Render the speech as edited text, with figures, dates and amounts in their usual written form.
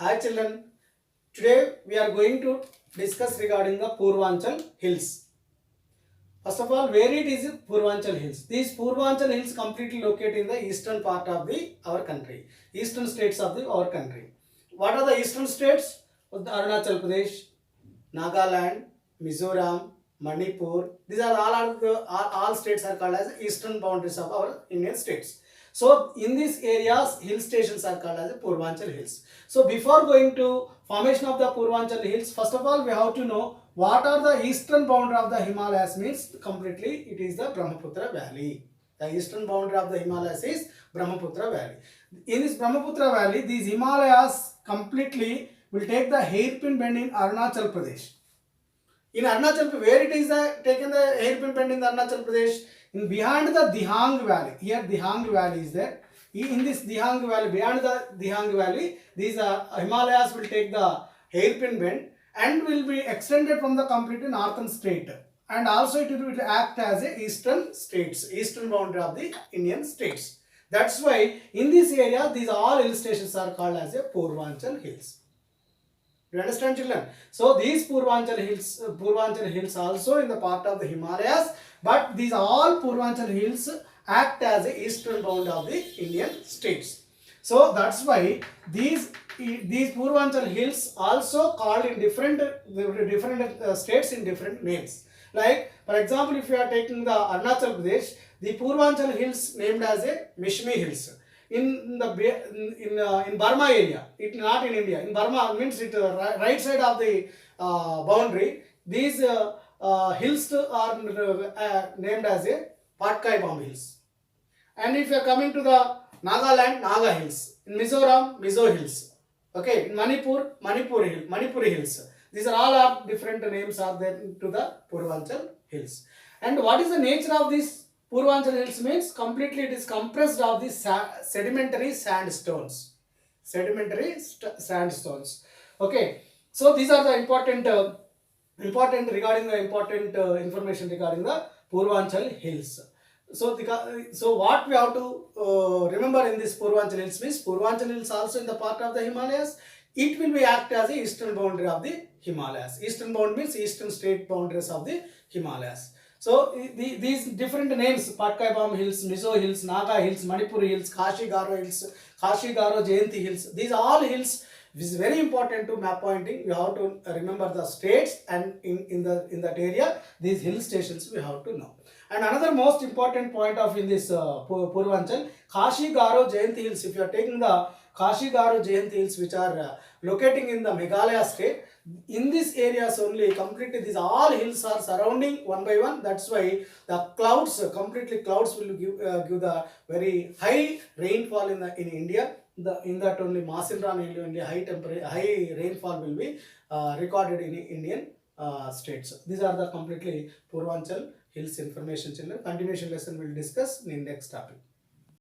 Hi children, today we are going to discuss regarding the Purvanchal Hills. First of all, where it is Purvanchal Hills? These Purvanchal Hills completely located in the eastern part of our country, eastern states of our country. What are the eastern states? Arunachal Pradesh, Nagaland, Mizoram, Manipur. These are all states are called as eastern boundaries of our Indian states. So in these areas, hill stations are called as Purvanchal Hills. So before going to formation of the Purvanchal Hills, first of all we have to know what are the eastern boundary of the Himalayas means completely it is the Brahmaputra Valley. The eastern boundary of the Himalayas is Brahmaputra Valley. In this Brahmaputra Valley, these Himalayas completely will take the hairpin bend in Arunachal Pradesh. In Arunachal, where it is taken the hairpin bend in the Arunachal Pradesh? In behind the Dihang Valley. Here Dihang Valley is there. In this Dihang Valley, beyond the Dihang Valley, these Himalayas will take the hairpin bend and will be extended from the complete northern state. And also it will act as a eastern states, eastern boundary of the Indian states. That's why in this area, these all hill stations are called as a Purvanchal Hills. You understand, children? So these Purvanchal Hills also in the part of the Himalayas, but these all Purvanchal Hills act as a eastern bound of the Indian states. So that's why these Purvanchal Hills also called in different states in different names. Like for example, if you are taking the Arunachal Pradesh, the Purvanchal Hills named as a Mishmi Hills. In Burma area, it not in India. In Burma means it right side of the boundary. These hills are named as a Patkai Bomb Hills. And if you are coming to the Nagaland, Naga Hills. In Mizoram, Mizo Hills. Okay, in Manipur, Manipuri Hills. These are all different names are there to the Purvanchal Hills. And what is the nature of this Purvanchal Hills means completely it is compressed of the sedimentary sandstones. Sandstones. Okay. So these are the important regarding the important information regarding the Purvanchal Hills. So what we have to remember in this Purvanchal Hills means Purvanchal Hills also in the part of the Himalayas. It will be act as the eastern boundary of the Himalayas. Eastern boundary means eastern state boundaries of the Himalayas. So these different names, Patkai Bomb Hills, Mizo Hills, Naga Hills, Manipuri Hills, Kashi Garo Hills, Kashi Garo Jayanti Hills. These are all hills. This is very important to map pointing. You have to remember the states and in that area, these hill stations we have to know. And another most important point of in this Purvanchal, Kashi Garo Jayanti Hills. If you are taking the Kashi Garo Jayanti Hills which are locating in the Meghalaya state, in these areas only completely these all hills are surrounding one by one. That's why the clouds will give the very high rainfall in India. In that only Masinran area only high rainfall will be recorded in Indian states. These are the completely Purvanchal Hills information, children. Continuation lesson will discuss in next topic.